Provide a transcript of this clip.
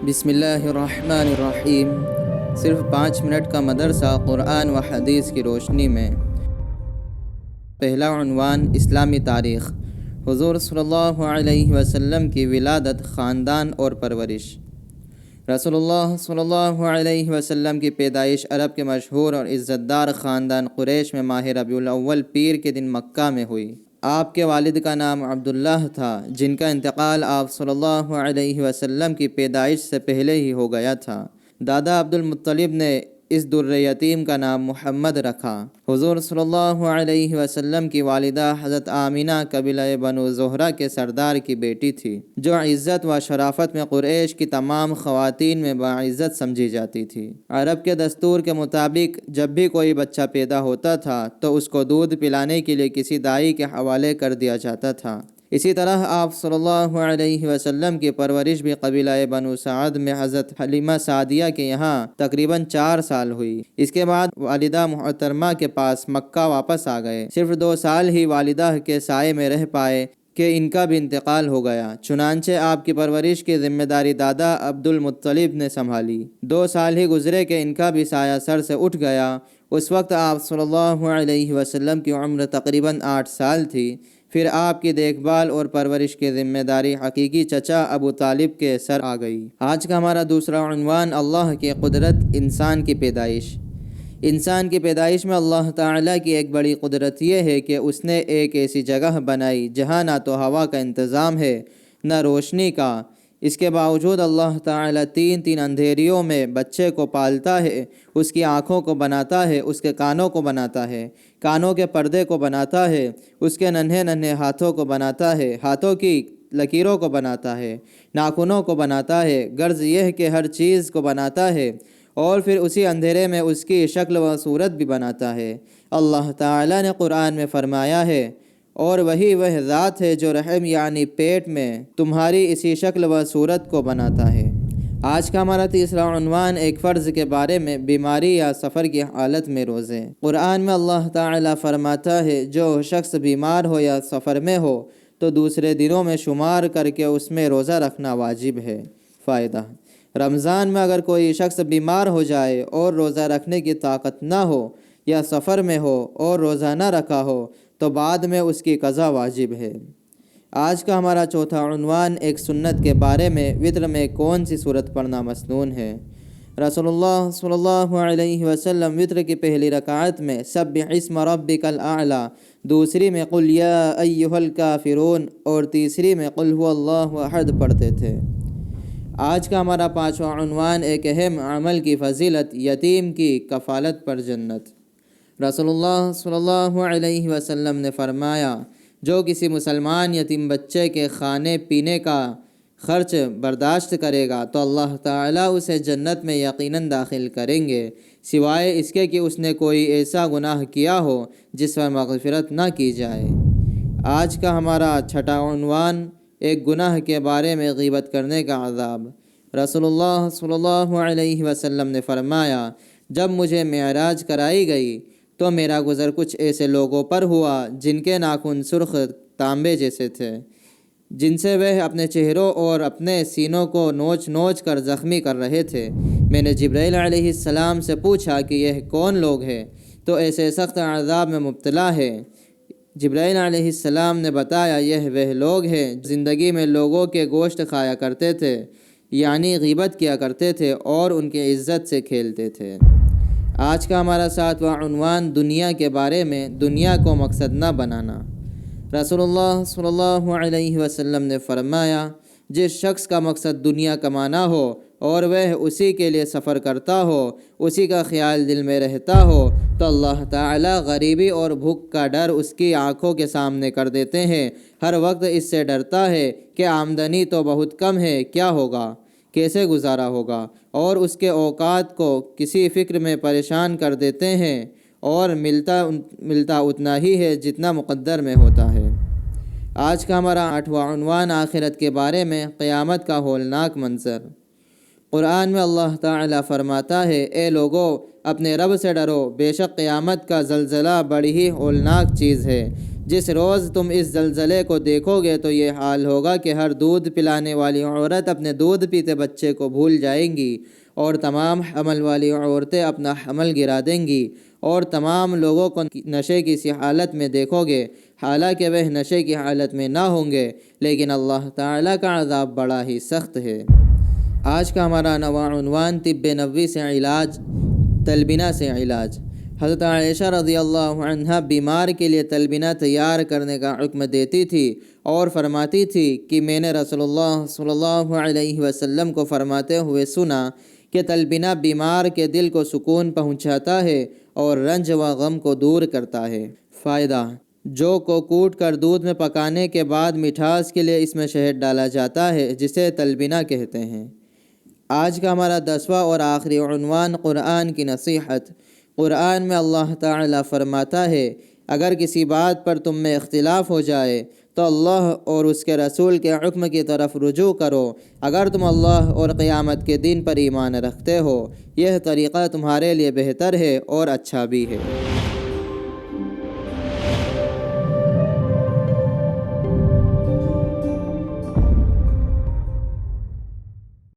بسم اللہ الرحمن الرحیم۔ صرف 5 منٹ کا مدرسہ قرآن و حدیث کی روشنی میں۔ پہلا عنوان اسلامی تاریخ۔ حضور صلی اللہ علیہ وسلم کی ولادت، خاندان اور پرورش۔ رسول اللہ صلی اللہ علیہ وسلم کی پیدائش عرب کے مشہور اور عزت دار خاندان قریش میں ماہ ربیع الاول پیر کے دن مکہ میں ہوئی۔ آپ کے والد کا نام عبداللہ تھا، جن کا انتقال آپ صلی اللہ علیہ وسلم کی پیدائش سے پہلے ہی ہو گیا تھا۔ دادا عبدالمطلب نے اس در یتیم کا نام محمد رکھا۔ حضور صلی اللہ علیہ وسلم کی والدہ حضرت آمینہ قبیلہ بنو زہرہ کے سردار کی بیٹی تھی، جو عزت و شرافت میں قریش کی تمام خواتین میں باعزت سمجھی جاتی تھی۔ عرب کے دستور کے مطابق جب بھی کوئی بچہ پیدا ہوتا تھا تو اس کو دودھ پلانے کے لیے کسی دائی کے حوالے کر دیا جاتا تھا۔ اسی طرح آپ صلی اللہ علیہ وسلم کی پرورش بھی قبیلہ بنو سعد میں حضرت حلیمہ سعدیہ کے یہاں تقریباً 4 سال ہوئی۔ اس کے بعد والدہ محترمہ کے پاس مکہ واپس آ گئے۔ صرف 2 سال ہی والدہ کے سائے میں رہ پائے کہ ان کا بھی انتقال ہو گیا۔ چنانچہ آپ کی پرورش کی ذمہ داری دادا عبدالمطلب نے سنبھالی۔ 2 سال ہی گزرے کہ ان کا بھی سایہ سر سے اٹھ گیا۔ اس وقت آپ صلی اللہ علیہ وسلم کی عمر تقریباً 8 سال تھی۔ پھر آپ کی دیکھ بھال اور پرورش کی ذمہ داری حقیقی چچا ابو طالب کے سر آ گئی۔ آج کا ہمارا دوسرا عنوان اللہ کی قدرت، انسان کی پیدائش۔ انسان کی پیدائش میں اللہ تعالیٰ کی ایک بڑی قدرت یہ ہے کہ اس نے ایک ایسی جگہ بنائی جہاں نہ تو ہوا کا انتظام ہے نہ روشنی کا۔ اس کے باوجود اللہ تعالیٰ 3 اندھیریوں میں بچے کو پالتا ہے، اس کی آنکھوں کو بناتا ہے، اس کے کانوں کو بناتا ہے، کانوں کے پردے کو بناتا ہے، اس کے ننھے ہاتھوں کو بناتا ہے، ہاتھوں کی لکیروں کو بناتا ہے، ناخنوں کو بناتا ہے، غرض یہ کہ ہر چیز کو بناتا ہے، اور پھر اسی اندھیرے میں اس کی شکل و صورت بھی بناتا ہے۔ اللہ تعالیٰ نے قرآن میں فرمایا ہے، اور وہی وہ ذات ہے جو رحم یعنی پیٹ میں تمہاری اسی شکل و صورت کو بناتا ہے۔ آج کا ہمارا تیسرا عنوان ایک فرض کے بارے میں، بیماری یا سفر کی حالت میں روزے۔ قرآن میں اللہ تعالیٰ فرماتا ہے، جو شخص بیمار ہو یا سفر میں ہو تو دوسرے دنوں میں شمار کر کے اس میں روزہ رکھنا واجب ہے۔ فائدہ: رمضان میں اگر کوئی شخص بیمار ہو جائے اور روزہ رکھنے کی طاقت نہ ہو یا سفر میں ہو اور روزہ نہ رکھا ہو تو بعد میں اس کی قضا واجب ہے۔ آج کا ہمارا چوتھا عنوان ایک سنت کے بارے میں، وتر میں کون سی سورت پڑھنا مسنون ہے۔ رسول اللہ صلی اللہ علیہ وسلم وتر کی پہلی رکعت میں سبح اسم ربک الاعلی، دوسری میں قل یا ایھا الکافرون اور تیسری میں قل ھو اللہ احد پڑھتے تھے۔ آج کا ہمارا 5واں عنوان ایک اہم عمل کی فضیلت، یتیم کی کفالت پر جنت۔ رسول اللہ صلی اللہ علیہ وسلم نے فرمایا، جو کسی مسلمان یتیم بچے کے کھانے پینے کا خرچ برداشت کرے گا تو اللہ تعالیٰ اسے جنت میں یقیناً داخل کریں گے، سوائے اس کے کہ اس نے کوئی ایسا گناہ کیا ہو جس پر مغفرت نہ کی جائے۔ آج کا ہمارا چھٹا عنوان ایک گناہ کے بارے میں، غیبت کرنے کا عذاب۔ رسول اللہ صلی اللہ علیہ وسلم نے فرمایا، جب مجھے معراج کرائی گئی تو میرا گزر کچھ ایسے لوگوں پر ہوا جن کے ناخن سرخ تانبے جیسے تھے، جن سے وہ اپنے چہروں اور اپنے سینوں کو نوچ کر زخمی کر رہے تھے۔ میں نے جبرائیل علیہ السلام سے پوچھا کہ یہ کون لوگ ہیں تو ایسے سخت عذاب میں مبتلا ہے؟ جبرائیل علیہ السلام نے بتایا، یہ وہ لوگ ہیں زندگی میں لوگوں کے گوشت کھایا کرتے تھے، یعنی غیبت کیا کرتے تھے اور ان کی عزت سے کھیلتے تھے۔ آج کا ہمارا 7واں عنوان دنیا کے بارے میں، دنیا کو مقصد نہ بنانا۔ رسول اللہ صلی اللہ علیہ وسلم نے فرمایا، جس شخص کا مقصد دنیا کمانا ہو اور وہ اسی کے لیے سفر کرتا ہو، اسی کا خیال دل میں رہتا ہو تو اللہ تعالیٰ غریبی اور بھوک کا ڈر اس کی آنکھوں کے سامنے کر دیتے ہیں۔ ہر وقت اس سے ڈرتا ہے کہ آمدنی تو بہت کم ہے، کیا ہوگا، کیسے گزارا ہوگا، اور اس کے اوقات کو کسی فکر میں پریشان کر دیتے ہیں، اور ملتا اتنا ہی ہے جتنا مقدر میں ہوتا ہے۔ آج کا ہمارا 8واں عنوان آخرت کے بارے میں، قیامت کا ہولناک منظر۔ قرآن میں اللہ تعالیٰ فرماتا ہے، اے لوگو اپنے رب سے ڈرو، بے شک قیامت کا زلزلہ بڑی ہی ہولناک چیز ہے۔ جس روز تم اس زلزلے کو دیکھو گے تو یہ حال ہوگا کہ ہر دودھ پلانے والی عورت اپنے دودھ پیتے بچے کو بھول جائیں گی، اور تمام حمل والی عورتیں اپنا حمل گرا دیں گی، اور تمام لوگوں کو نشے کی سی حالت میں دیکھو گے، حالانکہ وہ نشے کی حالت میں نہ ہوں گے، لیکن اللہ تعالیٰ کا عذاب بڑا ہی سخت ہے۔ آج کا ہمارا نواں عنوان طب نبوی سے علاج، تلبینہ سے علاج۔ حضرت عائشہ رضی اللہ عنہا بیمار کے لیے تلبینہ تیار کرنے کا حکم دیتی تھی اور فرماتی تھی کہ میں نے رسول اللہ صلی اللہ علیہ وسلم کو فرماتے ہوئے سنا کہ تلبینہ بیمار کے دل کو سکون پہنچاتا ہے اور رنج و غم کو دور کرتا ہے۔ فائدہ: جو کو کوٹ کر دودھ میں پکانے کے بعد مٹھاس کے لیے اس میں شہد ڈالا جاتا ہے، جسے تلبینہ کہتے ہیں۔ آج کا ہمارا 10واں اور آخری عنوان قرآن کی نصیحت۔ قرآن میں اللہ تعالیٰ فرماتا ہے، اگر کسی بات پر تم میں اختلاف ہو جائے تو اللہ اور اس کے رسول کے حکم کی طرف رجوع کرو، اگر تم اللہ اور قیامت کے دن پر ایمان رکھتے ہو، یہ طریقہ تمہارے لیے بہتر ہے اور اچھا بھی ہے۔